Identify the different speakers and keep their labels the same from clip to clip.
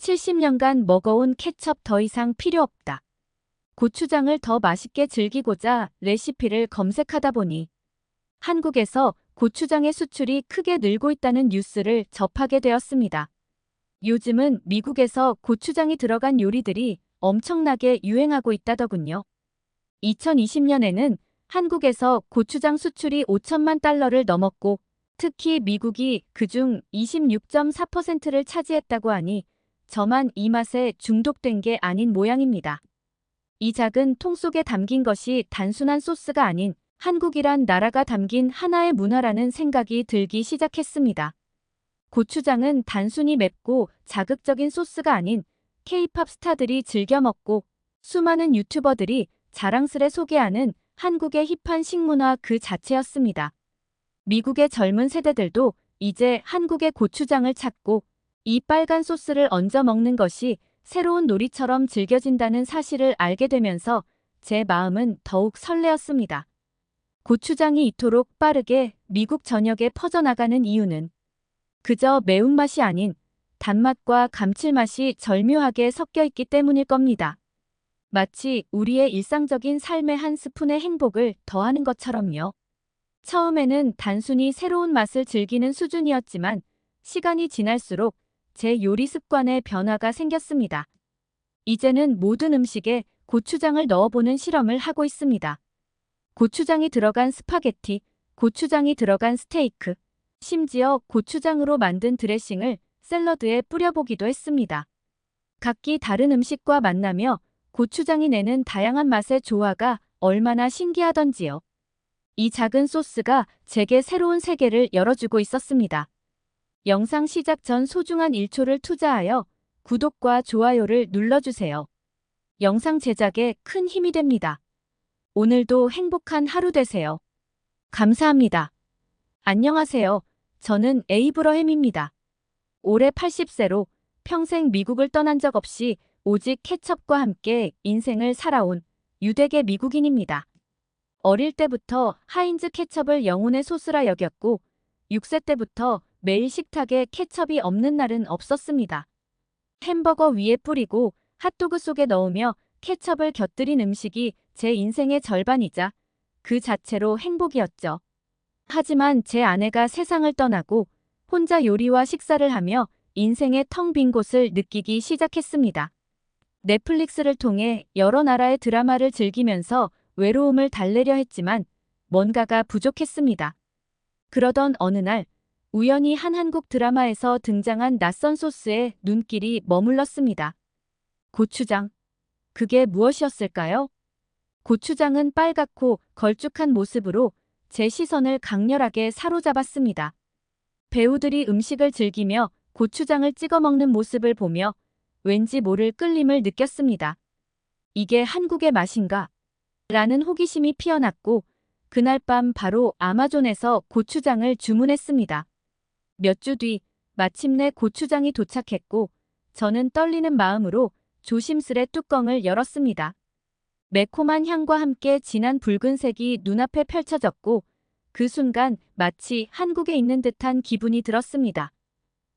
Speaker 1: 70년간 먹어온 케첩 더 이상 필요 없다. 고추장을 더 맛있게 즐기고자 레시피를 검색하다 보니 한국에서 고추장의 수출이 크게 늘고 있다는 뉴스를 접하게 되었습니다. 요즘은 미국에서 고추장이 들어간 요리들이 엄청나게 유행하고 있다더군요. 2020년에는 한국에서 고추장 수출이 5천만 달러를 넘었고 특히 미국이 그중 26.4%를 차지했다고 하니 저만 이 맛에 중독된 게 아닌 모양입니다. 이 작은 통 속에 담긴 것이 단순한 소스가 아닌 한국이란 나라가 담긴 하나의 문화라는 생각이 들기 시작했습니다. 고추장은 단순히 맵고 자극적인 소스가 아닌 K-팝 스타들이 즐겨 먹고 수많은 유튜버들이 자랑스레 소개하는 한국의 힙한 식문화 그 자체였습니다. 미국의 젊은 세대들도 이제 한국의 고추장을 찾고 이 빨간 소스를 얹어 먹는 것이 새로운 놀이처럼 즐겨진다는 사실을 알게 되면서 제 마음은 더욱 설레었습니다. 고추장이 이토록 빠르게 미국 전역에 퍼져나가는 이유는 그저 매운맛이 아닌 단맛과 감칠맛이 절묘하게 섞여 있기 때문일 겁니다. 마치 우리의 일상적인 삶의 한 스푼의 행복을 더하는 것처럼요. 처음에는 단순히 새로운 맛을 즐기는 수준이었지만 시간이 지날수록 제 요리 습관에 변화가 생겼습니다. 이제는 모든 음식에 고추장을 넣어보는 실험을 하고 있습니다. 고추장이 들어간 스파게티, 고추장이 들어간 스테이크, 심지어 고추장으로 만든 드레싱을 샐러드에 뿌려보기도 했습니다. 각기 다른 음식과 만나며 고추장이 내는 다양한 맛의 조화가 얼마나 신기하던지요. 이 작은 소스가 제게 새로운 세계를 열어주고 있었습니다. 영상 시작 전 소중한 1초를 투자하여 구독과 좋아요를 눌러주세요. 영상 제작에 큰 힘이 됩니다. 오늘도 행복한 하루 되세요. 감사합니다. 안녕하세요. 저는 에이브러햄입니다. 올해 80세로 평생 미국을 떠난 적 없이 오직 케첩과 함께 인생을 살아온 유대계 미국인입니다. 어릴 때부터 하인즈 케첩을 영혼의 소스라 여겼고 6세 때부터 매일 식탁에 케첩이 없는 날은 없었습니다. 햄버거 위에 뿌리고 핫도그 속에 넣으며 케첩을 곁들인 음식이 제 인생의 절반이자 그 자체로 행복이었죠. 하지만 제 아내가 세상을 떠나고 혼자 요리와 식사를 하며 인생의 텅 빈 곳을 느끼기 시작했습니다. 넷플릭스를 통해 여러 나라의 드라마를 즐기면서 외로움을 달래려 했지만 뭔가가 부족했습니다. 그러던 어느 날 우연히 한 한국 드라마에서 등장한 낯선 소스에 눈길이 머물렀습니다. 고추장. 그게 무엇이었을까요? 고추장은 빨갛고 걸쭉한 모습으로 제 시선을 강렬하게 사로잡았습니다. 배우들이 음식을 즐기며 고추장을 찍어 먹는 모습을 보며 왠지 모를 끌림을 느꼈습니다. 이게 한국의 맛인가? 라는 호기심이 피어났고 그날 밤 바로 아마존에서 고추장을 주문했습니다. 몇 주 뒤 마침내 고추장이 도착했고 저는 떨리는 마음으로 조심스레 뚜껑을 열었습니다. 매콤한 향과 함께 진한 붉은색이 눈앞에 펼쳐졌고 그 순간 마치 한국에 있는 듯한 기분이 들었습니다.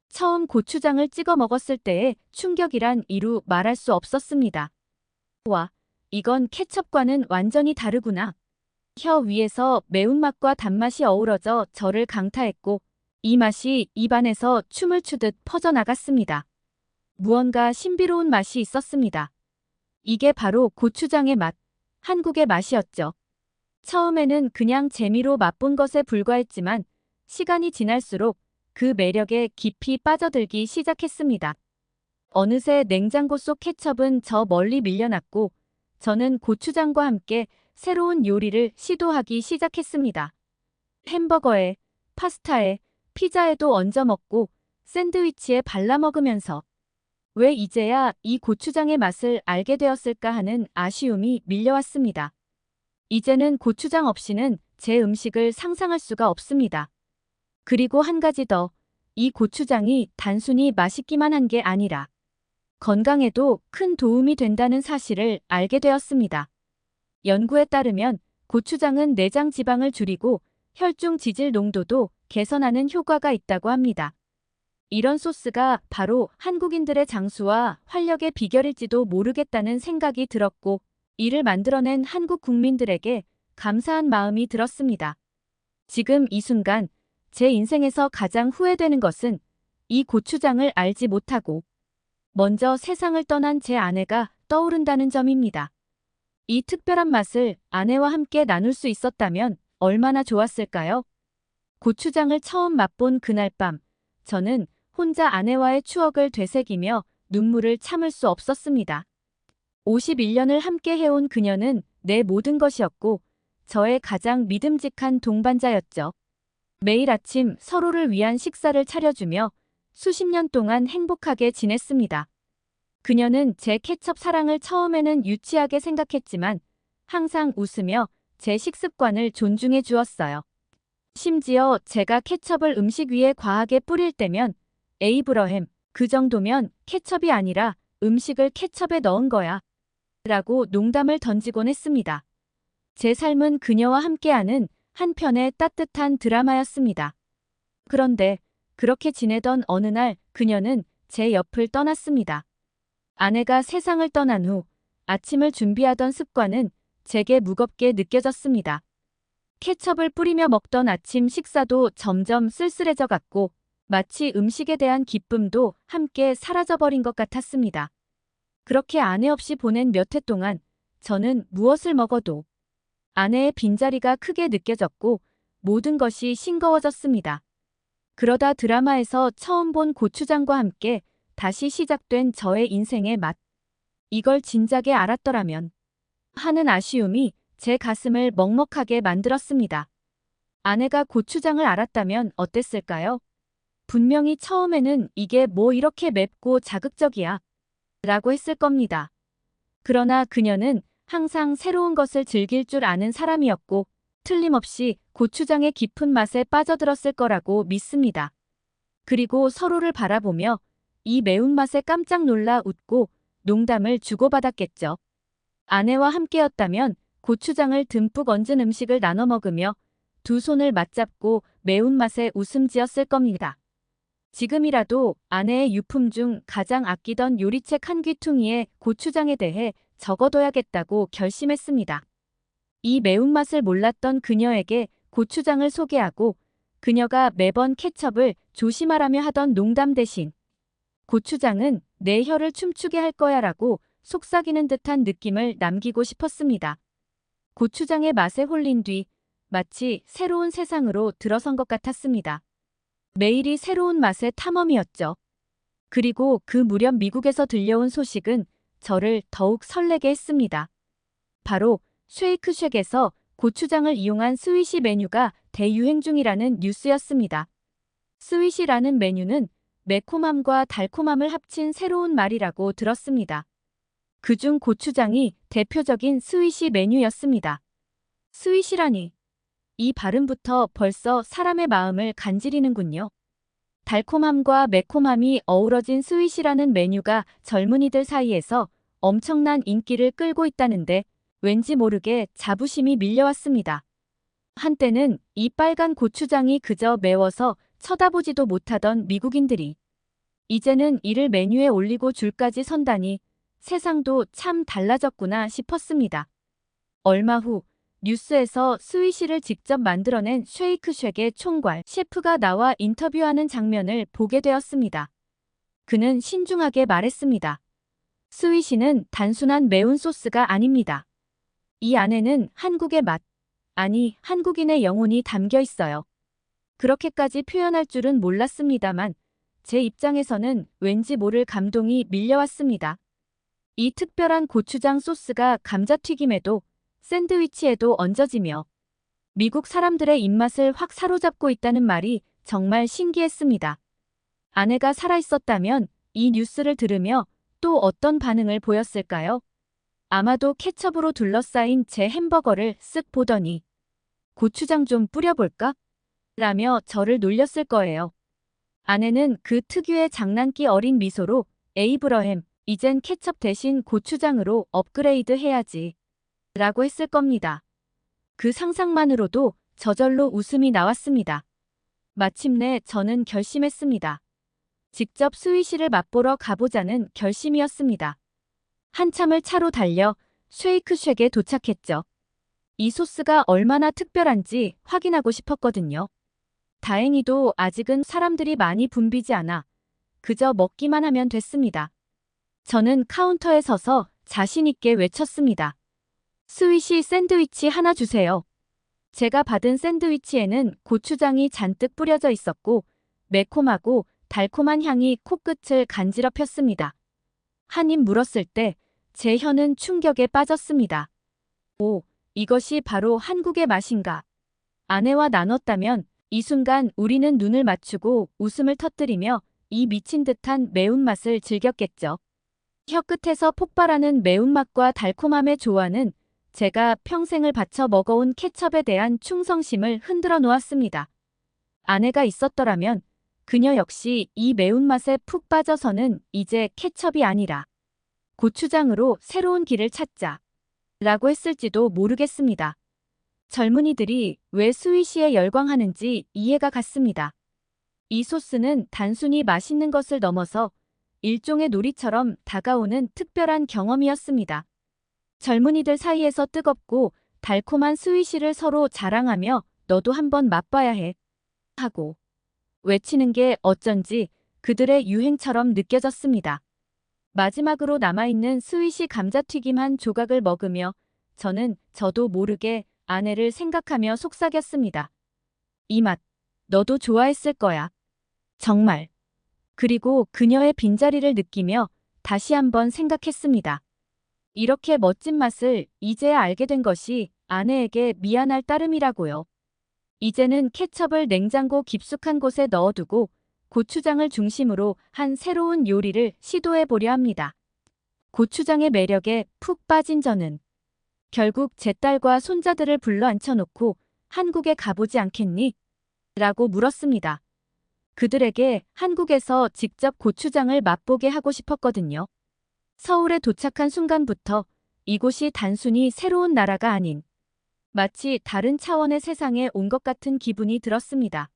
Speaker 1: 처음 고추장을 찍어 먹었을 때의 충격이란 이루 말할 수 없었습니다. 와, 이건 케첩과는 완전히 다르구나. 혀 위에서 매운맛과 단맛이 어우러져 저를 강타했고 이 맛이 입안에서 춤을 추듯 퍼져나갔습니다. 무언가 신비로운 맛이 있었습니다. 이게 바로 고추장의 맛, 한국의 맛이었죠. 처음에는 그냥 재미로 맛본 것에 불과했지만 시간이 지날수록 그 매력에 깊이 빠져들기 시작했습니다. 어느새 냉장고 속 케첩은 저 멀리 밀려났고 저는 고추장과 함께 새로운 요리를 시도하기 시작했습니다. 햄버거에, 파스타에, 피자에도 얹어 먹고 샌드위치에 발라 먹으면서 왜 이제야 이 고추장의 맛을 알게 되었을까 하는 아쉬움이 밀려왔습니다. 이제는 고추장 없이는 제 음식을 상상할 수가 없습니다. 그리고 한 가지 더, 이 고추장이 단순히 맛있기만 한 게 아니라 건강에도 큰 도움이 된다는 사실을 알게 되었습니다. 연구에 따르면 고추장은 내장 지방을 줄이고 혈중 지질 농도도 개선하는 효과가 있다고 합니다. 이런 소스가 바로 한국인들의 장수와 활력의 비결일지도 모르겠다는 생각이 들었고, 이를 만들어낸 한국 국민들에게 감사한 마음이 들었습니다. 지금 이 순간 제 인생에서 가장 후회되는 것은 이 고추장을 알지 못하고 먼저 세상을 떠난 제 아내가 떠오른다는 점입니다. 이 특별한 맛을 아내와 함께 나눌 수 있었다면 얼마나 좋았을까요? 고추장을 처음 맛본 그날 밤, 저는 혼자 아내와의 추억을 되새기며 눈물을 참을 수 없었습니다. 51년을 함께 해온 그녀는 내 모든 것이었고, 저의 가장 믿음직한 동반자였죠. 매일 아침 서로를 위한 식사를 차려주며 수십 년 동안 행복하게 지냈습니다. 그녀는 제 케첩 사랑을 처음에는 유치하게 생각했지만 항상 웃으며 제 식습관을 존중해 주었어요. 심지어 제가 케첩을 음식 위에 과하게 뿌릴 때면 에이브러햄, 그 정도면 케첩이 아니라 음식을 케첩에 넣은 거야 라고 농담을 던지곤 했습니다. 제 삶은 그녀와 함께하는 한편의 따뜻한 드라마였습니다. 그런데 그렇게 지내던 어느 날 그녀는 제 옆을 떠났습니다. 아내가 세상을 떠난 후 아침을 준비하던 습관은 제게 무겁게 느껴졌습니다. 케첩을 뿌리며 먹던 아침 식사도 점점 쓸쓸해져 갔고 마치 음식에 대한 기쁨도 함께 사라져버린 것 같았습니다. 그렇게 아내 없이 보낸 몇 해 동안 저는 무엇을 먹어도 아내의 빈자리가 크게 느껴졌고 모든 것이 싱거워졌습니다. 그러다 드라마에서 처음 본 고추장과 함께 다시 시작된 저의 인생의 맛. 이걸 진작에 알았더라면 하는 아쉬움이 제 가슴을 먹먹하게 만들었습니다. 아내가 고추장을 알았다면 어땠을까요? 분명히 처음에는 이게 뭐 이렇게 맵고 자극적이야 라고 했을 겁니다. 그러나 그녀는 항상 새로운 것을 즐길 줄 아는 사람이었고 틀림없이 고추장의 깊은 맛에 빠져들었을 거라고 믿습니다. 그리고 서로를 바라보며 이 매운맛에 깜짝 놀라 웃고 농담을 주고받았겠죠. 아내와 함께였다면 고추장을 듬뿍 얹은 음식을 나눠 먹으며 두 손을 맞잡고 매운맛에 웃음 지었을 겁니다. 지금이라도 아내의 유품 중 가장 아끼던 요리책 한 귀퉁이에 고추장에 대해 적어둬야겠다고 결심했습니다. 이 매운맛을 몰랐던 그녀에게 고추장을 소개하고 그녀가 매번 케첩을 조심하라며 하던 농담 대신 고추장은 내 혀를 춤추게 할 거야 라고 속삭이는 듯한 느낌을 남기고 싶었습니다. 고추장의 맛에 홀린 뒤 마치 새로운 세상으로 들어선 것 같았습니다. 매일이 새로운 맛의 탐험이었죠. 그리고 그 무렵 미국에서 들려온 소식은 저를 더욱 설레게 했습니다. 바로 쉐이크쉑에서 고추장을 이용한 스위시 메뉴가 대유행 중이라는 뉴스였습니다. 스위시라는 메뉴는 매콤함과 달콤함을 합친 새로운 말이라고 들었습니다. 그중 고추장이 대표적인 스위시 메뉴였습니다. 스위시라니. 이 발음부터 벌써 사람의 마음을 간지리는군요. 달콤함과 매콤함이 어우러진 스윗이라는 메뉴가 젊은이들 사이에서 엄청난 인기를 끌고 있다는데 왠지 모르게 자부심이 밀려왔습니다. 한때는 이 빨간 고추장이 그저 매워서 쳐다보지도 못하던 미국인들이 이제는 이를 메뉴에 올리고 줄까지 선다니 세상도 참 달라졌구나 싶었습니다. 얼마 후 뉴스에서 스위시를 직접 만들어낸 쉐이크쉑의 총괄 셰프가 나와 인터뷰하는 장면을 보게 되었습니다. 그는 신중하게 말했습니다. 스위시는 단순한 매운 소스가 아닙니다. 이 안에는 한국의 맛, 아니 한국인의 영혼이 담겨 있어요. 그렇게까지 표현할 줄은 몰랐습니다만 제 입장에서는 왠지 모를 감동이 밀려왔습니다. 이 특별한 고추장 소스가 감자튀김에도 샌드위치에도 얹어지며 미국 사람들의 입맛을 확 사로잡고 있다는 말이 정말 신기했습니다. 아내가 살아있었다면 이 뉴스를 들으며 또 어떤 반응을 보였을까요? 아마도 케첩으로 둘러싸인 제 햄버거를 쓱 보더니 고추장 좀 뿌려볼까? 라며 저를 놀렸을 거예요. 아내는 그 특유의 장난기 어린 미소로 에이브러햄, 이젠 케첩 대신 고추장으로 업그레이드 해야지. 라고 했을 겁니다. 그 상상만으로도 저절로 웃음이 나왔습니다. 마침내 저는 결심했습니다. 직접 스위시를 맛보러 가보자는 결심이었습니다. 한참을 차로 달려 쉐이크쉑에 도착했죠. 이 소스가 얼마나 특별한지 확인하고 싶었거든요. 다행히도 아직은 사람들이 많이 붐비지 않아 그저 먹기만 하면 됐습니다. 저는 카운터에 서서 자신 있게 외쳤습니다. 스위시 샌드위치 하나 주세요. 제가 받은 샌드위치에는 고추장이 잔뜩 뿌려져 있었고 매콤하고 달콤한 향이 코끝을 간지럽혔습니다. 한 입 물었을 때 제 혀는 충격에 빠졌습니다. 오, 이것이 바로 한국의 맛인가? 아내와 나눴다면 이 순간 우리는 눈을 맞추고 웃음을 터뜨리며 이 미친 듯한 매운맛을 즐겼겠죠. 혀끝에서 폭발하는 매운맛과 달콤함의 조화는 제가 평생을 바쳐 먹어온 케첩에 대한 충성심을 흔들어 놓았습니다. 아내가 있었더라면 그녀 역시 이 매운맛에 푹 빠져서는 이제 케첩이 아니라 고추장으로 새로운 길을 찾자 라고 했을지도 모르겠습니다. 젊은이들이 왜 스위시에 열광하는지 이해가 갔습니다. 이 소스는 단순히 맛있는 것을 넘어서 일종의 놀이처럼 다가오는 특별한 경험이었습니다. 젊은이들 사이에서 뜨겁고 달콤한 스위시를 서로 자랑하며 너도 한번 맛봐야 해 하고 외치는 게 어쩐지 그들의 유행처럼 느껴졌습니다. 마지막으로 남아있는 스위시 감자튀김 한 조각을 먹으며 저도 모르게 아내를 생각하며 속삭였습니다. 이 맛, 너도 좋아했을 거야. 정말. 그리고 그녀의 빈자리를 느끼며 다시 한번 생각했습니다. 이렇게 멋진 맛을 이제야 알게 된 것이 아내에게 미안할 따름이라고요. 이제는 케첩을 냉장고 깊숙한 곳에 넣어두고 고추장을 중심으로 한 새로운 요리를 시도해 보려 합니다. 고추장의 매력에 푹 빠진 저는 결국 제 딸과 손자들을 불러 앉혀놓고 한국에 가보지 않겠니? 라고 물었습니다. 그들에게 한국에서 직접 고추장을 맛보게 하고 싶었거든요. 서울에 도착한 순간부터 이곳이 단순히 새로운 나라가 아닌 마치 다른 차원의 세상에 온 것 같은 기분이 들었습니다.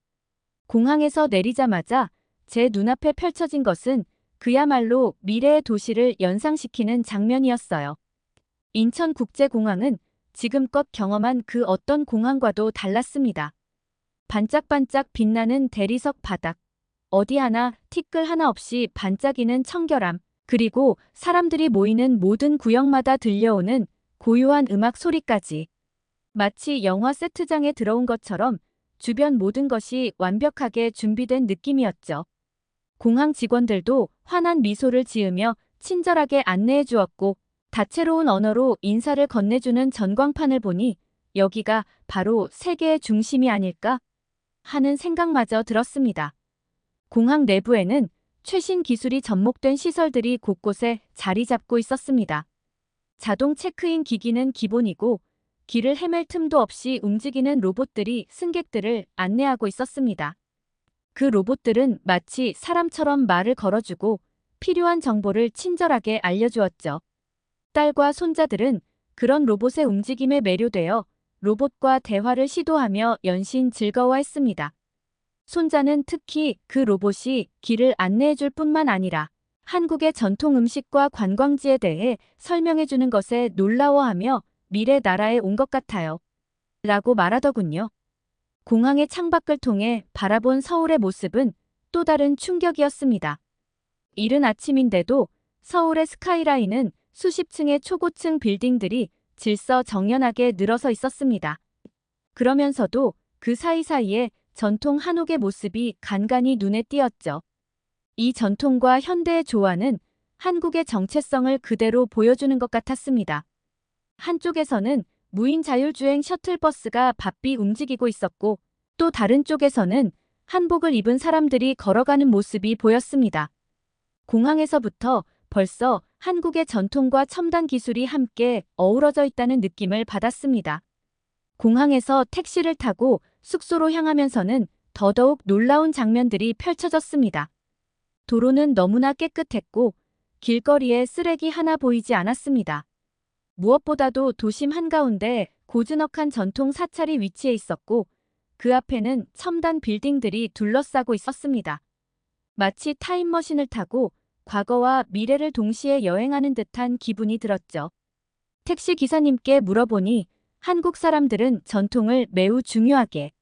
Speaker 1: 공항에서 내리자마자 제 눈앞에 펼쳐진 것은 그야말로 미래의 도시를 연상시키는 장면이었어요. 인천국제공항은 지금껏 경험한 그 어떤 공항과도 달랐습니다. 반짝반짝 빛나는 대리석 바닥, 어디 하나 티끌 하나 없이 반짝이는 청결함, 그리고 사람들이 모이는 모든 구역마다 들려오는 고요한 음악 소리까지. 마치 영화 세트장에 들어온 것처럼 주변 모든 것이 완벽하게 준비된 느낌이었죠. 공항 직원들도 환한 미소를 지으며 친절하게 안내해 주었고 다채로운 언어로 인사를 건네주는 전광판을 보니 여기가 바로 세계의 중심이 아닐까 하는 생각마저 들었습니다. 공항 내부에는 최신 기술이 접목된 시설들이 곳곳에 자리 잡고 있었습니다. 자동 체크인 기기는 기본이고 길을 헤맬 틈도 없이 움직이는 로봇들이 승객들을 안내하고 있었습니다. 그 로봇들은 마치 사람처럼 말을 걸어주고 필요한 정보를 친절하게 알려주었죠. 딸과 손자들은 그런 로봇의 움직임에 매료되어 로봇과 대화를 시도하며 연신 즐거워했습니다. 손자는 특히 그 로봇이 길을 안내해줄 뿐만 아니라 한국의 전통 음식과 관광지에 대해 설명해주는 것에 놀라워하며 미래 나라에 온 것 같아요. 라고 말하더군요. 공항의 창밖을 통해 바라본 서울의 모습은 또 다른 충격이었습니다. 이른 아침인데도 서울의 스카이라인은 수십 층의 초고층 빌딩들이 질서정연하게 늘어서 있었습니다. 그러면서도 그 사이사이에 전통 한옥의 모습이 간간히 눈에 띄었죠. 이 전통과 현대의 조화는 한국의 정체성을 그대로 보여주는 것 같았습니다. 한쪽에서는 무인 자율주행 셔틀버스가 바삐 움직이고 있었고 또 다른 쪽에서는 한복을 입은 사람들이 걸어가는 모습이 보였습니다. 공항에서부터 벌써 한국의 전통과 첨단 기술이 함께 어우러져 있다는 느낌을 받았습니다. 공항에서 택시를 타고 숙소로 향하면서는 더더욱 놀라운 장면들이 펼쳐졌습니다. 도로는 너무나 깨끗했고 길거리에 쓰레기 하나 보이지 않았습니다. 무엇보다도 도심 한가운데 고즈넉한 전통 사찰이 위치해 있었고 그 앞에는 첨단 빌딩들이 둘러싸고 있었습니다. 마치 타임머신을 타고 과거와 미래를 동시에 여행하는 듯한 기분이 들었죠. 택시 기사님께 물어보니 한국 사람들은 전통을 매우 중요하게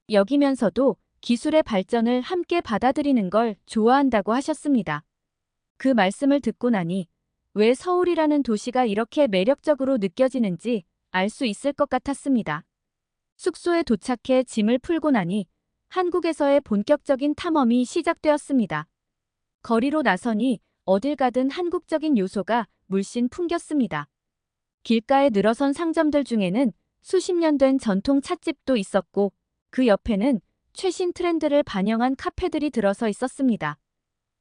Speaker 1: 여기면서도 기술의 발전을 함께 받아들이는 걸 좋아한다고 하셨습니다. 그 말씀을 듣고 나니 왜 서울이라는 도시가 이렇게 매력적으로 느껴지는지 알 수 있을 것 같았습니다. 숙소에 도착해 짐을 풀고 나니 한국에서의 본격적인 탐험이 시작되었습니다. 거리로 나서니 어딜 가든 한국적인 요소가 물씬 풍겼습니다. 길가에 늘어선 상점들 중에는 수십 년 된 전통 찻집도 있었고 그 옆에는 최신 트렌드를 반영한 카페들이 들어서 있었습니다.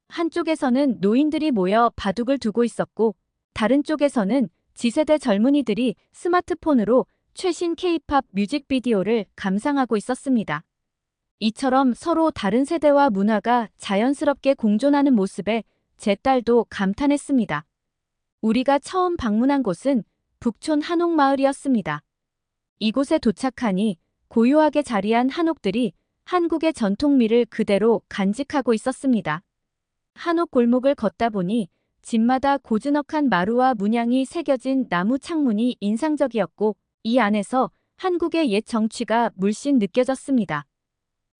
Speaker 1: 한쪽에서는 노인들이 모여 바둑을 두고 있었고 다른 쪽에서는 지세대 젊은이들이 스마트폰으로 최신 K-팝 뮤직비디오를 감상하고 있었습니다. 이처럼 서로 다른 세대와 문화가 자연스럽게 공존하는 모습에 제 딸도 감탄했습니다. 우리가 처음 방문한 곳은 북촌 한옥마을이었습니다. 이곳에 도착하니 고요하게 자리한 한옥들이 한국의 전통미를 그대로 간직하고 있었습니다. 한옥 골목을 걷다 보니 집마다 고즈넉한 마루와 문양이 새겨진 나무 창문이 인상적이었고 이 안에서 한국의 옛 정취가 물씬 느껴졌습니다.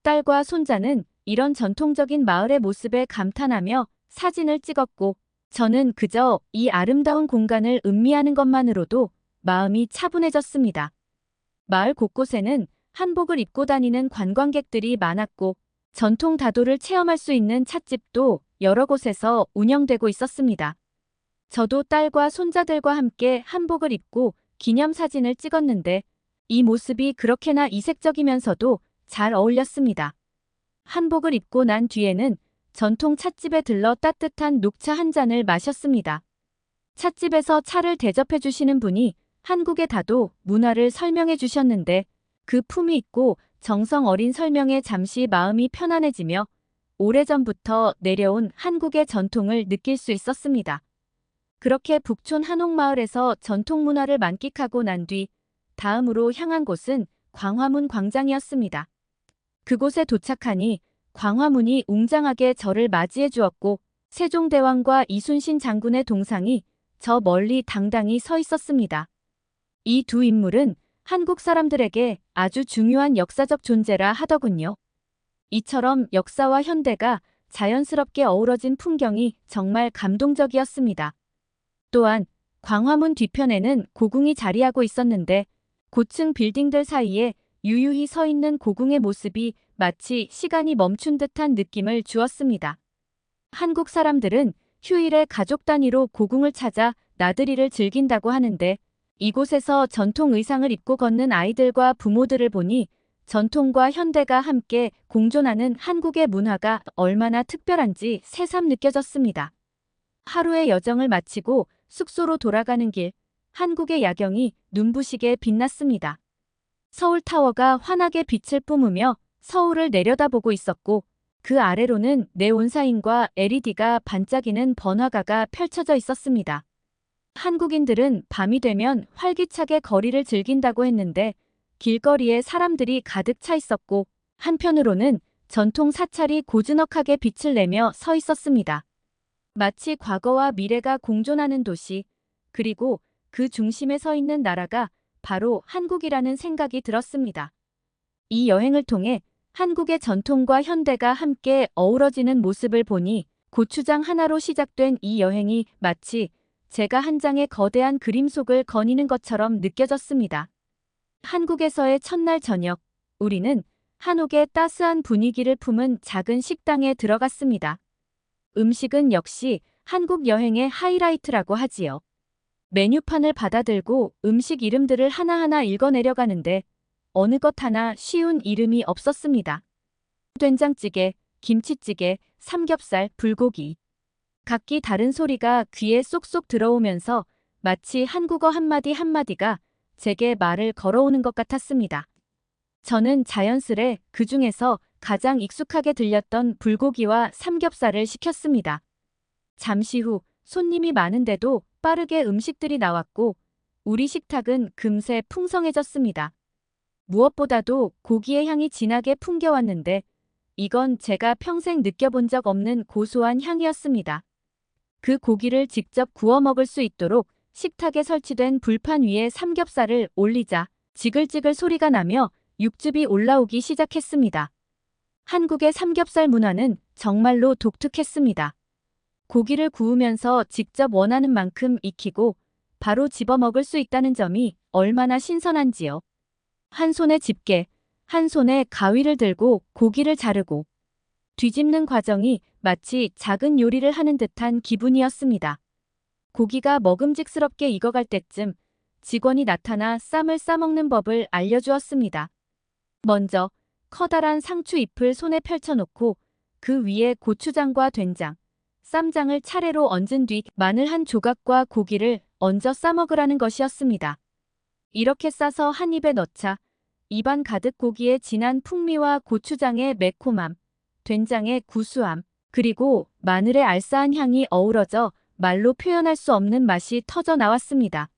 Speaker 1: 딸과 손자는 이런 전통적인 마을의 모습에 감탄하며 사진을 찍었고 저는 그저 이 아름다운 공간을 음미하는 것만으로도 마음이 차분해졌습니다. 마을 곳곳에는 한복을 입고 다니는 관광객들이 많았고 전통 다도를 체험할 수 있는 찻집도 여러 곳에서 운영되고 있었습니다. 저도 딸과 손자들과 함께 한복을 입고 기념사진을 찍었는데 이 모습이 그렇게나 이색적이면서도 잘 어울렸습니다. 한복을 입고 난 뒤에는 전통 찻집에 들러 따뜻한 녹차 한 잔을 마셨습니다. 찻집에서 차를 대접해 주시는 분이 한국의 다도 문화를 설명해 주셨는데 그 품위 있고 정성 어린 설명에 잠시 마음이 편안해지며 오래전부터 내려온 한국의 전통을 느낄 수 있었습니다. 그렇게 북촌 한옥마을에서 전통 문화를 만끽하고 난 뒤 다음으로 향한 곳은 광화문 광장이었습니다. 그곳에 도착하니 광화문이 웅장하게 저를 맞이해 주었고 세종대왕과 이순신 장군의 동상이 저 멀리 당당히 서 있었습니다. 이 두 인물은 한국 사람들에게 아주 중요한 역사적 존재라 하더군요. 이처럼 역사와 현대가 자연스럽게 어우러진 풍경이 정말 감동적이었습니다. 또한 광화문 뒤편에는 고궁이 자리하고 있었는데 고층 빌딩들 사이에 유유히 서 있는 고궁의 모습이 마치 시간이 멈춘 듯한 느낌을 주었습니다. 한국 사람들은 휴일에 가족 단위로 고궁을 찾아 나들이를 즐긴다고 하는데 이곳에서 전통 의상을 입고 걷는 아이들과 부모들을 보니 전통과 현대가 함께 공존하는 한국의 문화가 얼마나 특별한지 새삼 느껴졌습니다. 하루의 여정을 마치고 숙소로 돌아가는 길, 한국의 야경이 눈부시게 빛났습니다. 서울타워가 환하게 빛을 뿜으며 서울을 내려다보고 있었고 그 아래로는 네온사인과 LED가 반짝이는 번화가가 펼쳐져 있었습니다. 한국인들은 밤이 되면 활기차게 거리를 즐긴다고 했는데 길거리에 사람들이 가득 차 있었고 한편으로는 전통 사찰이 고즈넉하게 빛을 내며 서 있었습니다. 마치 과거와 미래가 공존하는 도시, 그리고 그 중심에 서 있는 나라가 바로 한국이라는 생각이 들었습니다. 이 여행을 통해 한국의 전통과 현대가 함께 어우러지는 모습을 보니 고추장 하나로 시작된 이 여행이 마치 제가 한 장의 거대한 그림 속을 거니는 것처럼 느껴졌습니다. 한국에서의 첫날 저녁, 우리는 한옥의 따스한 분위기를 품은 작은 식당에 들어갔습니다. 음식은 역시 한국 여행의 하이라이트라고 하지요. 메뉴판을 받아들고 음식 이름들을 하나하나 읽어내려가는데 어느 것 하나 쉬운 이름이 없었습니다. 된장찌개, 김치찌개, 삼겹살, 불고기. 각기 다른 소리가 귀에 쏙쏙 들어오면서 마치 한국어 한마디 한마디가 제게 말을 걸어오는 것 같았습니다. 저는 자연스레 그 중에서 가장 익숙하게 들렸던 불고기와 삼겹살을 시켰습니다. 잠시 후 손님이 많은데도 빠르게 음식들이 나왔고 우리 식탁은 금세 풍성해졌습니다. 무엇보다도 고기의 향이 진하게 풍겨왔는데 이건 제가 평생 느껴본 적 없는 고소한 향이었습니다. 그 고기를 직접 구워 먹을 수 있도록 식탁에 설치된 불판 위에 삼겹살을 올리자 지글지글 소리가 나며 육즙이 올라오기 시작했습니다. 한국의 삼겹살 문화는 정말로 독특했습니다. 고기를 구우면서 직접 원하는 만큼 익히고 바로 집어 먹을 수 있다는 점이 얼마나 신선한지요. 한 손에 집게, 한 손에 가위를 들고 고기를 자르고 뒤집는 과정이 마치 작은 요리를 하는 듯한 기분이었습니다. 고기가 먹음직스럽게 익어갈 때쯤 직원이 나타나 쌈을 싸먹는 법을 알려주었습니다. 먼저 커다란 상추 잎을 손에 펼쳐놓고 그 위에 고추장과 된장, 쌈장을 차례로 얹은 뒤 마늘 한 조각과 고기를 얹어 싸먹으라는 것이었습니다. 이렇게 싸서 한 입에 넣자 입안 가득 고기의 진한 풍미와 고추장의 매콤함, 된장의 구수함, 그리고 마늘의 알싸한 향이 어우러져 말로 표현할 수 없는 맛이 터져 나왔습니다.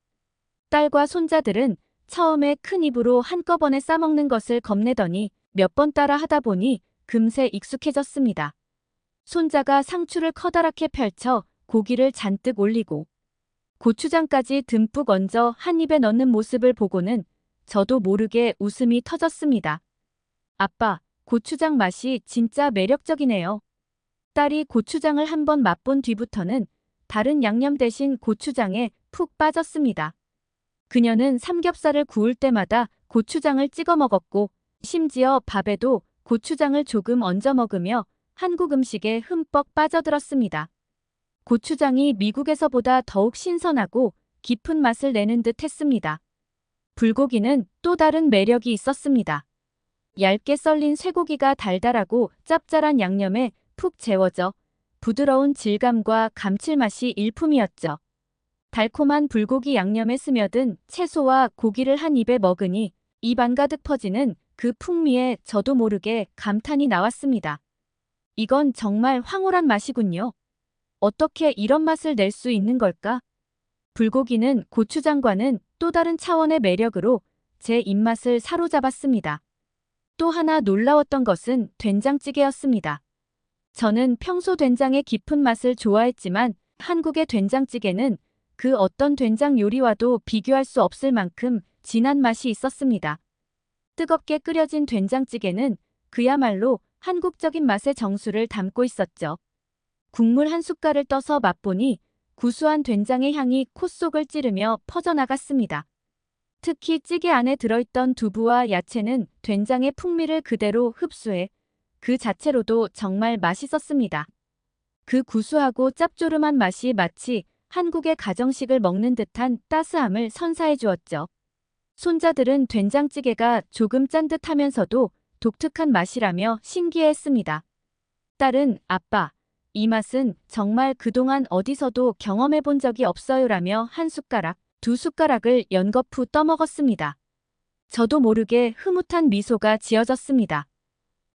Speaker 1: 딸과 손자들은 처음에 큰 입으로 한꺼번에 싸먹는 것을 겁내더니 몇 번 따라 하다 보니 금세 익숙해졌습니다. 손자가 상추를 커다랗게 펼쳐 고기를 잔뜩 올리고 고추장까지 듬뿍 얹어 한 입에 넣는 모습을 보고는 저도 모르게 웃음이 터졌습니다. 아빠, 고추장 맛이 진짜 매력적이네요. 딸이 고추장을 한번 맛본 뒤부터는 다른 양념 대신 고추장에 푹 빠졌습니다. 그녀는 삼겹살을 구울 때마다 고추장을 찍어 먹었고 심지어 밥에도 고추장을 조금 얹어 먹으며 한국 음식에 흠뻑 빠져들었습니다. 고추장이 미국에서보다 더욱 신선하고 깊은 맛을 내는 듯 했습니다. 불고기는 또 다른 매력이 있었습니다. 얇게 썰린 쇠고기가 달달하고 짭짤한 양념에 푹 재워져 부드러운 질감과 감칠맛이 일품이었죠. 달콤한 불고기 양념에 스며든 채소와 고기를 한 입에 먹으니 입 안 가득 퍼지는 그 풍미에 저도 모르게 감탄이 나왔습니다. 이건 정말 황홀한 맛이군요. 어떻게 이런 맛을 낼 수 있는 걸까? 불고기는 고추장과는 또 다른 차원의 매력으로 제 입맛을 사로잡았습니다. 또 하나 놀라웠던 것은 된장찌개였습니다. 저는 평소 된장의 깊은 맛을 좋아했지만 한국의 된장찌개는 그 어떤 된장 요리와도 비교할 수 없을 만큼 진한 맛이 있었습니다. 뜨겁게 끓여진 된장찌개는 그야말로 한국적인 맛의 정수를 담고 있었죠. 국물 한 숟갈을 떠서 맛보니 구수한 된장의 향이 콧속을 찌르며 퍼져나갔습니다. 특히 찌개 안에 들어있던 두부와 야채는 된장의 풍미를 그대로 흡수해 그 자체로도 정말 맛있었습니다. 그 구수하고 짭조름한 맛이 마치 한국의 가정식을 먹는 듯한 따스함을 선사해 주었죠. 손자들은 된장찌개가 조금 짠 듯하면서도 독특한 맛이라며 신기해했습니다. 딸은 아빠, 이 맛은 정말 그동안 어디서도 경험해 본 적이 없어요라며 한 숟가락, 두 숟가락을 연거푸 떠먹었습니다. 저도 모르게 흐뭇한 미소가 지어졌습니다.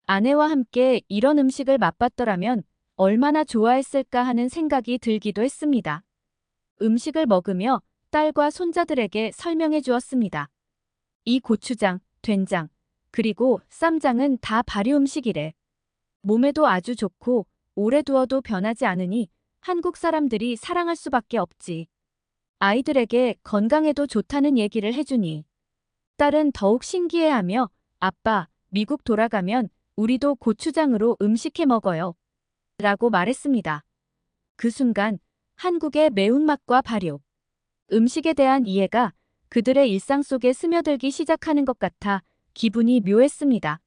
Speaker 1: 아내와 함께 이런 음식을 맛봤더라면 얼마나 좋아했을까 하는 생각이 들기도 했습니다. 음식을 먹으며 딸과 손자들에게 설명해 주었습니다. 이 고추장, 된장, 그리고 쌈장은 다 발효 음식이래. 몸에도 아주 좋고 오래 두어도 변하지 않으니 한국 사람들이 사랑할 수밖에 없지. 아이들에게 건강에도 좋다는 얘기를 해주니 딸은 더욱 신기해하며 아빠, 미국 돌아가면 우리도 고추장으로 음식해 먹어요. 라고 말했습니다. 그 순간 한국의 매운맛과 발효, 음식에 대한 이해가 그들의 일상 속에 스며들기 시작하는 것 같아 기분이 묘했습니다.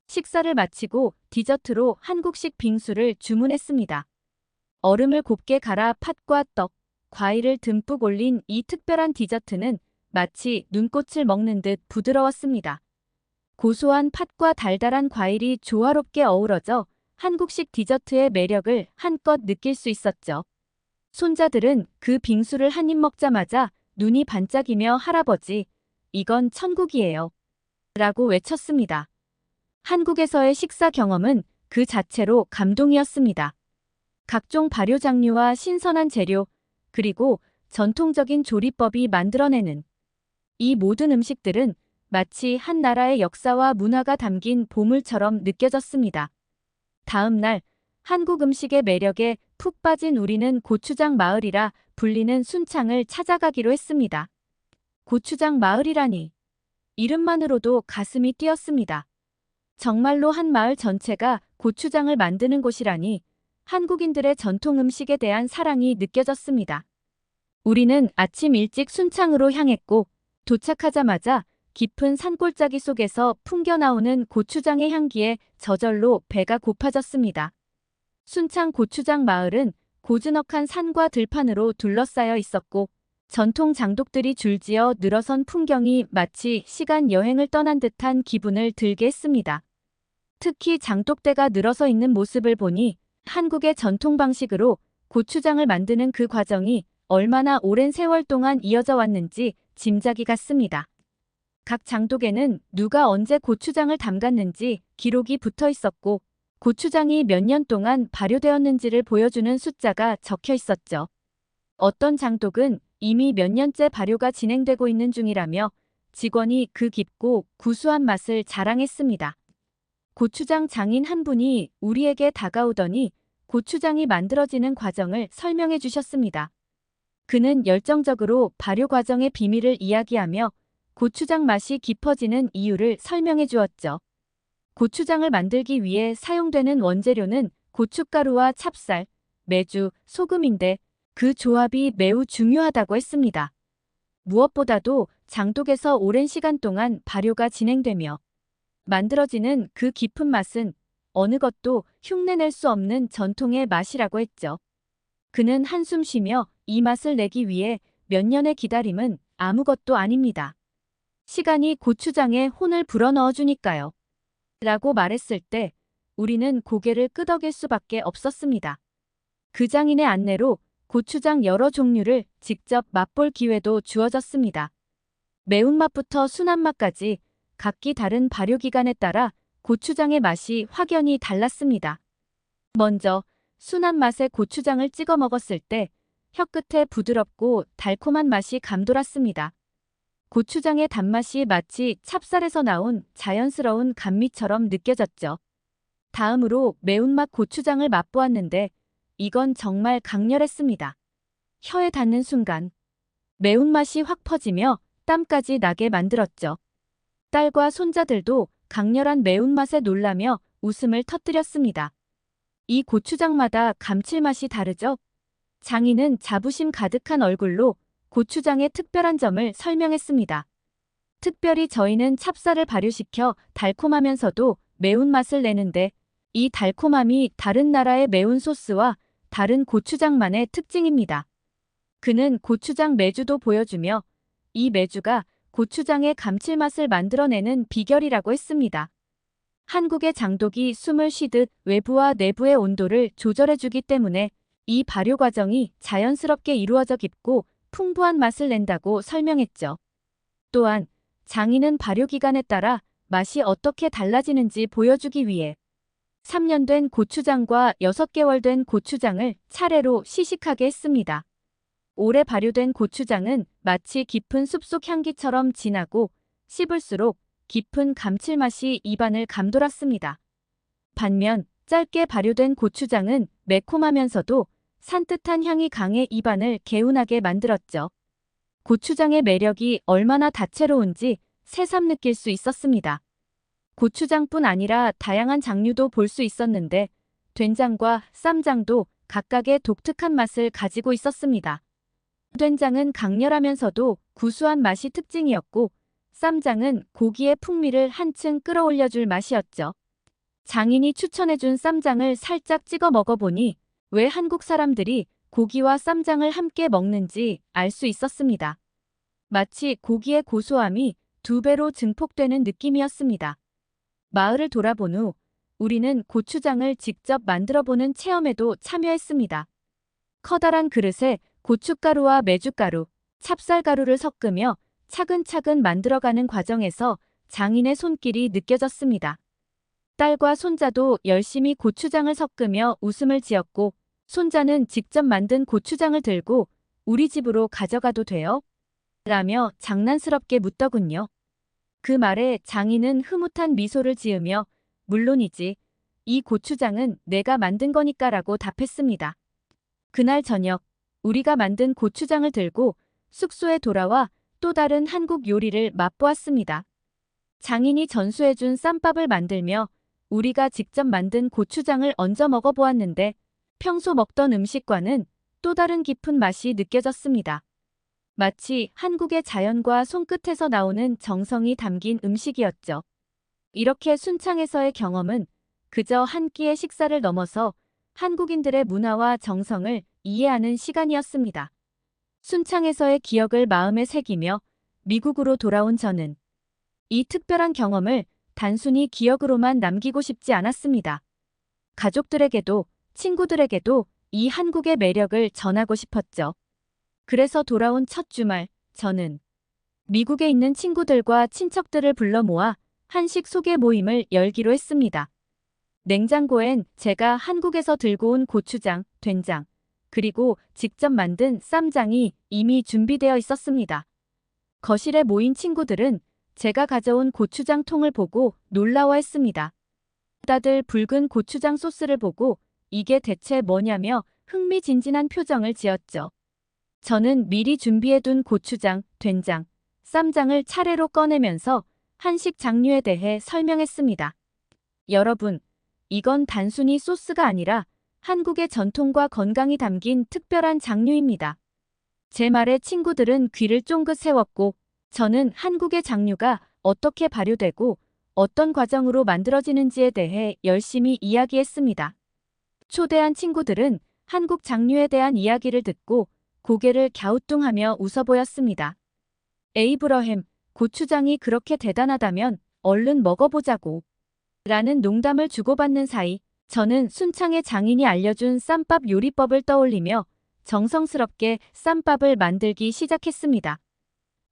Speaker 1: 식사를 마치고 디저트로 한국식 빙수를 주문했습니다. 얼음을 곱게 갈아 팥과 떡, 과일을 듬뿍 올린 이 특별한 디저트는 마치 눈꽃을 먹는 듯 부드러웠습니다. 고소한 팥과 달달한 과일이 조화롭게 어우러져 한국식 디저트의 매력을 한껏 느낄 수 있었죠. 손자들은 그 빙수를 한 입 먹자마자 눈이 반짝이며 할아버지, 이건 천국이에요. 라고 외쳤습니다. 한국에서의 식사 경험은 그 자체로 감동이었습니다. 각종 발효 장류와 신선한 재료, 그리고 전통적인 조리법이 만들어내는 이 모든 음식들은 마치 한 나라의 역사와 문화가 담긴 보물처럼 느껴졌습니다. 다음 날 한국 음식의 매력에 푹 빠진 우리는 고추장 마을이라 불리는 순창을 찾아가기로 했습니다. 고추장 마을이라니 이름만으로도 가슴이 뛰었습니다. 정말로 한 마을 전체가 고추장을 만드는 곳이라니 한국인들의 전통 음식에 대한 사랑이 느껴졌습니다. 우리는 아침 일찍 순창으로 향했고 도착하자마자 깊은 산골짜기 속에서 풍겨나오는 고추장의 향기에 저절로 배가 고파졌습니다. 순창 고추장 마을은 고즈넉한 산과 들판으로 둘러싸여 있었고 전통 장독들이 줄지어 늘어선 풍경이 마치 시간 여행을 떠난 듯한 기분을 들게 했습니다. 특히 장독대가 늘어서 있는 모습을 보니 한국의 전통 방식으로 고추장을 만드는 그 과정이 얼마나 오랜 세월 동안 이어져 왔는지 짐작이 갔습니다. 각 장독에는 누가 언제 고추장을 담갔는지 기록이 붙어 있었고 고추장이 몇 년 동안 발효되었는지를 보여주는 숫자가 적혀 있었죠. 어떤 장독은 이미 몇 년째 발효가 진행되고 있는 중이라며 직원이 그 깊고 구수한 맛을 자랑했습니다. 고추장 장인 한 분이 우리에게 다가오더니 고추장이 만들어지는 과정을 설명해 주셨습니다. 그는 열정적으로 발효 과정의 비밀을 이야기하며 고추장 맛이 깊어지는 이유를 설명해 주었죠. 고추장을 만들기 위해 사용되는 원재료는 고춧가루와 찹쌀, 메주, 소금인데 그 조합이 매우 중요하다고 했습니다. 무엇보다도 장독에서 오랜 시간 동안 발효가 진행되며 만들어지는 그 깊은 맛은 어느 것도 흉내낼 수 없는 전통의 맛이라고 했죠. 그는 한숨 쉬며 이 맛을 내기 위해 몇 년의 기다림은 아무것도 아닙니다. 시간이 고추장에 혼을 불어넣어 주니까요. 라고 말했을 때 우리는 고개를 끄덕일 수밖에 없었습니다. 그 장인의 안내로 고추장 여러 종류를 직접 맛볼 기회도 주어졌습니다. 매운맛부터 순한맛까지 각기 다른 발효 기간에 따라 고추장의 맛이 확연히 달랐습니다. 먼저 순한 맛의 고추장을 찍어 먹었을 때 혀끝에 부드럽고 달콤한 맛이 감돌았습니다. 고추장의 단맛이 마치 찹쌀에서 나온 자연스러운 감미처럼 느껴졌죠. 다음으로 매운맛 고추장을 맛보았는데 이건 정말 강렬했습니다. 혀에 닿는 순간 매운맛이 확 퍼지며 땀까지 나게 만들었죠. 딸과 손자들도 강렬한 매운맛에 놀라며 웃음을 터뜨렸습니다. 이 고추장마다 감칠맛이 다르죠? 장인은 자부심 가득한 얼굴로 고추장의 특별한 점을 설명했습니다. 특별히 저희는 찹쌀을 발효시켜 달콤하면서도 매운맛을 내는데 이 달콤함이 다른 나라의 매운 소스와 다른 고추장만의 특징입니다. 그는 고추장 메주도 보여주며 이 메주가 고추장의 감칠맛을 만들어내는 비결이라고 했습니다. 한국의 장독이 숨을 쉬듯 외부와 내부의 온도를 조절해주기 때문에 이 발효 과정이 자연스럽게 이루어져 깊고 풍부한 맛을 낸다고 설명했죠. 또한 장인은 발효 기간에 따라 맛이 어떻게 달라지는지 보여주기 위해 3년 된 고추장과 6개월 된 고추장을 차례로 시식하게 했습니다. 오래 발효된 고추장은 마치 깊은 숲속 향기처럼 진하고 씹을수록 깊은 감칠맛이 입안을 감돌았습니다. 반면 짧게 발효된 고추장은 매콤하면서도 산뜻한 향이 강해 입안을 개운하게 만들었죠. 고추장의 매력이 얼마나 다채로운지 새삼 느낄 수 있었습니다. 고추장뿐 아니라 다양한 장류도 볼 수 있었는데 된장과 쌈장도 각각의 독특한 맛을 가지고 있었습니다. 된장은 강렬하면서도 구수한 맛이 특징이었고 쌈장은 고기의 풍미를 한층 끌어올려줄 맛이었죠. 장인이 추천해준 쌈장을 살짝 찍어 먹어보니 왜 한국 사람들이 고기와 쌈장을 함께 먹는지 알 수 있었습니다. 마치 고기의 고소함이 2배로 증폭되는 느낌이었습니다. 마을을 돌아본 후 우리는 고추장을 직접 만들어보는 체험에도 참여했습니다. 커다란 그릇에 고춧가루와 메주가루, 찹쌀가루를 섞으며 차근차근 만들어가는 과정에서 장인의 손길이 느껴졌습니다. 딸과 손자도 열심히 고추장을 섞으며 웃음을 지었고 손자는 직접 만든 고추장을 들고 우리 집으로 가져가도 돼요? 라며 장난스럽게 묻더군요. 그 말에 장인은 흐뭇한 미소를 지으며 물론이지 이 고추장은 내가 만든 거니까라고 답했습니다. 그날 저녁, 우리가 만든 고추장을 들고 숙소에 돌아와 또 다른 한국 요리를 맛보았습니다. 장인이 전수해준 쌈밥을 만들며 우리가 직접 만든 고추장을 얹어 먹어보았는데 평소 먹던 음식과는 또 다른 깊은 맛이 느껴졌습니다. 마치 한국의 자연과 손끝에서 나오는 정성이 담긴 음식이었죠. 이렇게 순창에서의 경험은 그저 한 끼의 식사를 넘어서 한국인들의 문화와 정성을 이해하는 시간이었습니다. 순창에서의 기억을 마음에 새기며 미국으로 돌아온 저는 이 특별한 경험을 단순히 기억으로만 남기고 싶지 않았습니다. 가족들에게도 친구들에게도 이 한국의 매력을 전하고 싶었죠. 그래서 돌아온 첫 주말, 저는 미국에 있는 친구들과 친척들을 불러 모아 한식 소개 모임을 열기로 했습니다. 냉장고엔 제가 한국에서 들고 온 고추장, 된장, 그리고 직접 만든 쌈장이 이미 준비되어 있었습니다. 거실에 모인 친구들은 제가 가져온 고추장 통을 보고 놀라워했습니다. 다들 붉은 고추장 소스를 보고 이게 대체 뭐냐며 흥미진진한 표정을 지었죠. 저는 미리 준비해둔 고추장, 된장, 쌈장을 차례로 꺼내면서 한식 장류에 대해 설명했습니다. 여러분, 이건 단순히 소스가 아니라 한국의 전통과 건강이 담긴 특별한 장류입니다. 제 말에 친구들은 귀를 쫑긋 세웠고 저는 한국의 장류가 어떻게 발효되고 어떤 과정으로 만들어지는지에 대해 열심히 이야기했습니다. 초대한 친구들은 한국 장류에 대한 이야기를 듣고 고개를 갸우뚱하며 웃어 보였습니다. 에이브러햄, 고추장이 그렇게 대단하다면 얼른 먹어보자고. 라는 농담을 주고받는 사이 저는 순창의 장인이 알려준 쌈밥 요리법을 떠올리며 정성스럽게 쌈밥을 만들기 시작했습니다.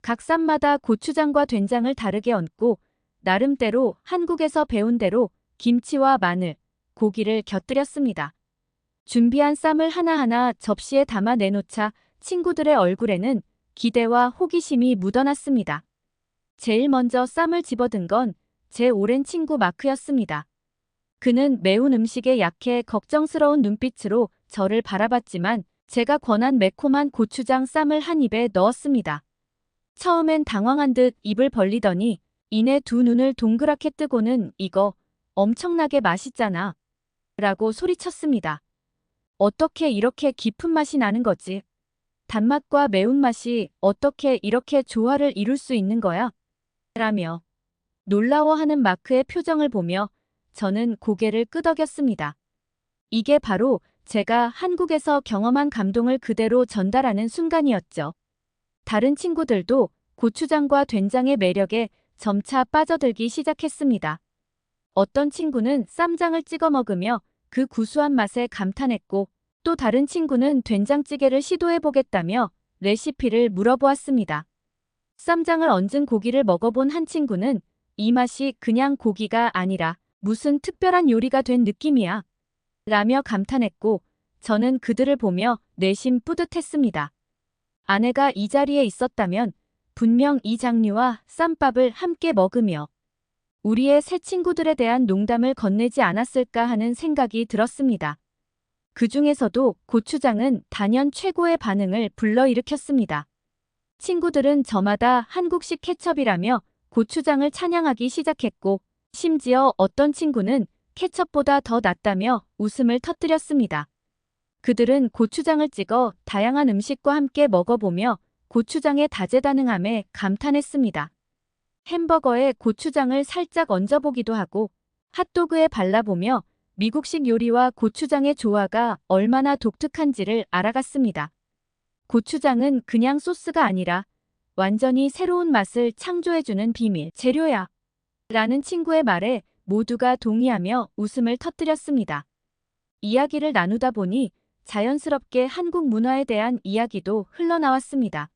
Speaker 1: 각 쌈마다 고추장과 된장을 다르게 얹고 나름대로 한국에서 배운 대로 김치와 마늘, 고기를 곁들였습니다. 준비한 쌈을 하나하나 접시에 담아 내놓자 친구들의 얼굴에는 기대와 호기심이 묻어났습니다. 제일 먼저 쌈을 집어든 건 제 오랜 친구 마크였습니다. 그는 매운 음식에 약해 걱정스러운 눈빛으로 저를 바라봤지만 제가 권한 매콤한 고추장 쌈을 한 입에 넣었습니다. 처음엔 당황한 듯 입을 벌리더니 이내 두 눈을 동그랗게 뜨고는 이거 엄청나게 맛있잖아. 라고 소리쳤습니다. 어떻게 이렇게 깊은 맛이 나는 거지? 단맛과 매운맛이 어떻게 이렇게 조화를 이룰 수 있는 거야? 라며 놀라워하는 마크의 표정을 보며 저는 고개를 끄덕였습니다. 이게 바로 제가 한국에서 경험한 감동을 그대로 전달하는 순간이었죠. 다른 친구들도 고추장과 된장의 매력에 점차 빠져들기 시작했습니다. 어떤 친구는 쌈장을 찍어 먹으며 그 구수한 맛에 감탄했고 또 다른 친구는 된장찌개를 시도해보겠다며 레시피를 물어보았습니다. 쌈장을 얹은 고기를 먹어본 한 친구는 이 맛이 그냥 고기가 아니라 무슨 특별한 요리가 된 느낌이야. 라며 감탄했고 저는 그들을 보며 내심 뿌듯했습니다. 아내가 이 자리에 있었다면 분명 이 장류와 쌈밥을 함께 먹으며 우리의 새 친구들에 대한 농담을 건네지 않았을까 하는 생각이 들었습니다. 그 중에서도 고추장은 단연 최고의 반응을 불러일으켰습니다. 친구들은 저마다 한국식 케첩이라며 고추장을 찬양하기 시작했고 심지어 어떤 친구는 케첩보다 더 낫다며 웃음을 터뜨렸습니다. 그들은 고추장을 찍어 다양한 음식과 함께 먹어보며 고추장의 다재다능함에 감탄했습니다. 햄버거에 고추장을 살짝 얹어보기도 하고 핫도그에 발라보며 미국식 요리와 고추장의 조화가 얼마나 독특한지를 알아갔습니다. 고추장은 그냥 소스가 아니라 완전히 새로운 맛을 창조해주는 비밀 재료야. 라는 친구의 말에 모두가 동의하며 웃음을 터뜨렸습니다. 이야기를 나누다 보니 자연스럽게 한국 문화에 대한 이야기도 흘러나왔습니다.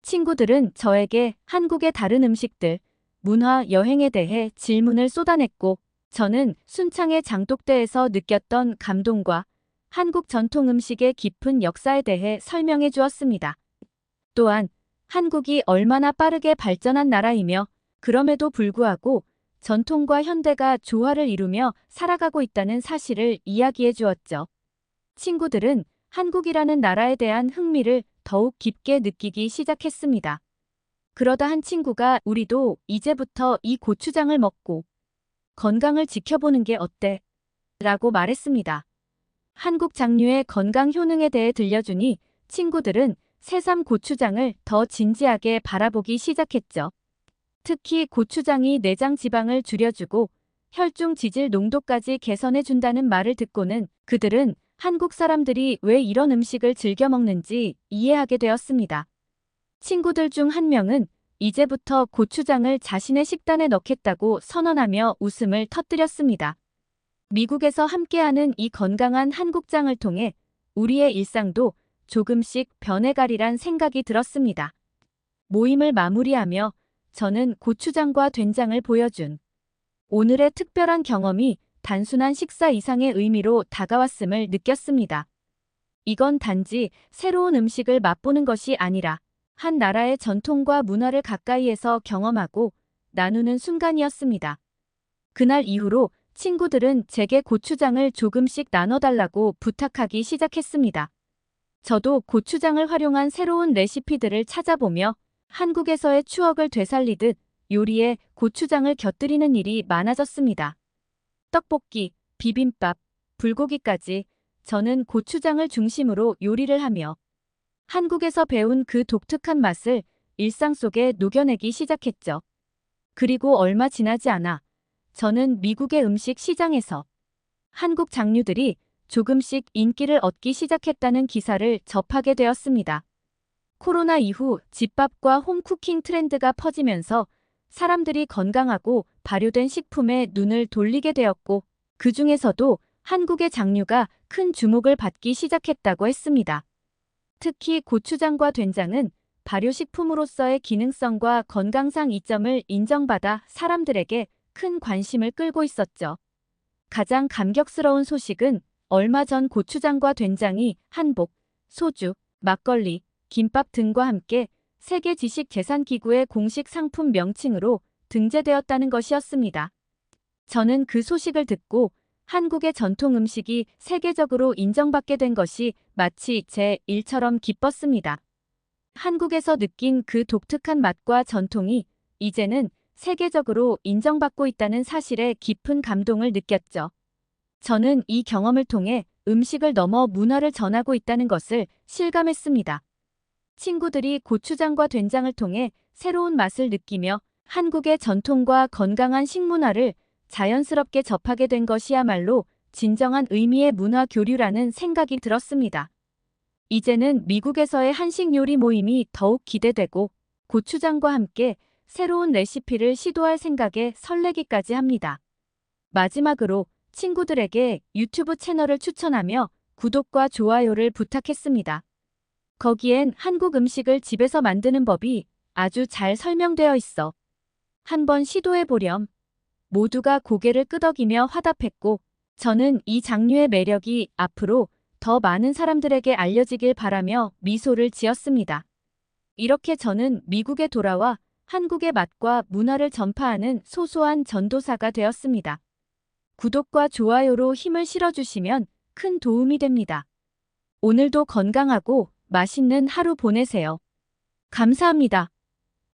Speaker 1: 친구들은 저에게 한국의 다른 음식들, 문화, 여행에 대해 질문을 쏟아냈고 저는 순창의 장독대에서 느꼈던 감동과 한국 전통 음식의 깊은 역사에 대해 설명해 주었습니다. 또한 한국이 얼마나 빠르게 발전한 나라이며 그럼에도 불구하고 전통과 현대가 조화를 이루며 살아가고 있다는 사실을 이야기해 주었죠. 친구들은 한국이라는 나라에 대한 흥미를 더욱 깊게 느끼기 시작했습니다. 그러다 한 친구가 우리도 이제부터 이 고추장을 먹고 건강을 지켜보는 게 어때? 라고 말했습니다. 한국 장류의 건강 효능에 대해 들려주니 친구들은 새삼 고추장을 더 진지하게 바라보기 시작했죠. 특히 고추장이 내장 지방을 줄여주고 혈중 지질 농도까지 개선해준다는 말을 듣고는 그들은 한국 사람들이 왜 이런 음식을 즐겨 먹는지 이해하게 되었습니다. 친구들 중 한 명은 이제부터 고추장을 자신의 식단에 넣겠다고 선언하며 웃음을 터뜨렸습니다. 미국에서 함께하는 이 건강한 한국장을 통해 우리의 일상도 조금씩 변해가리란 생각이 들었습니다. 모임을 마무리하며 저는 고추장과 된장을 보여준 오늘의 특별한 경험이 단순한 식사 이상의 의미로 다가왔음을 느꼈습니다. 이건 단지 새로운 음식을 맛보는 것이 아니라 한 나라의 전통과 문화를 가까이에서 경험하고 나누는 순간이었습니다. 그날 이후로 친구들은 제게 고추장을 조금씩 나눠달라고 부탁하기 시작했습니다. 저도 고추장을 활용한 새로운 레시피들을 찾아보며 한국에서의 추억을 되살리듯 요리에 고추장을 곁들이는 일이 많아졌습니다. 떡볶이, 비빔밥, 불고기까지 저는 고추장을 중심으로 요리를 하며 한국에서 배운 그 독특한 맛을 일상 속에 녹여내기 시작했죠. 그리고 얼마 지나지 않아 저는 미국의 음식 시장에서 한국 장류들이 조금씩 인기를 얻기 시작했다는 기사를 접하게 되었습니다. 코로나 이후 집밥과 홈쿠킹 트렌드가 퍼지면서 사람들이 건강하고 발효된 식품에 눈을 돌리게 되었고 그 중에서도 한국의 장류가 큰 주목을 받기 시작했다고 했습니다. 특히 고추장과 된장은 발효식품으로서의 기능성과 건강상 이점을 인정받아 사람들에게 큰 관심을 끌고 있었죠. 가장 감격스러운 소식은 얼마 전 고추장과 된장이 한복, 소주, 막걸리, 김밥 등과 함께 세계 지식재산기구의 공식 상품 명칭으로 등재되었다는 것이었습니다. 저는 그 소식을 듣고 한국의 전통 음식이 세계적으로 인정받게 된 것이 마치 제 일처럼 기뻤습니다. 한국에서 느낀 그 독특한 맛과 전통이 이제는 세계적으로 인정받고 있다는 사실에 깊은 감동을 느꼈죠. 저는 이 경험을 통해 음식을 넘어 문화를 전하고 있다는 것을 실감했습니다. 친구들이 고추장과 된장을 통해 새로운 맛을 느끼며 한국의 전통과 건강한 식문화를 자연스럽게 접하게 된 것이야말로 진정한 의미의 문화 교류라는 생각이 들었습니다. 이제는 미국에서의 한식 요리 모임이 더욱 기대되고 고추장과 함께 새로운 레시피를 시도할 생각에 설레기까지 합니다. 마지막으로 친구들에게 유튜브 채널을 추천하며 구독과 좋아요를 부탁했습니다. 거기엔 한국 음식을 집에서 만드는 법이 아주 잘 설명되어 있어 한번 시도해 보렴. 모두가 고개를 끄덕이며 화답했고 저는 이 장르의 매력이 앞으로 더 많은 사람들에게 알려지길 바라며 미소를 지었습니다. 이렇게 저는 미국에 돌아와 한국의 맛과 문화를 전파하는 소소한 전도사가 되었습니다. 구독과 좋아요로 힘을 실어주시면 큰 도움이 됩니다. 오늘도 건강하고 맛있는 하루 보내세요. 감사합니다.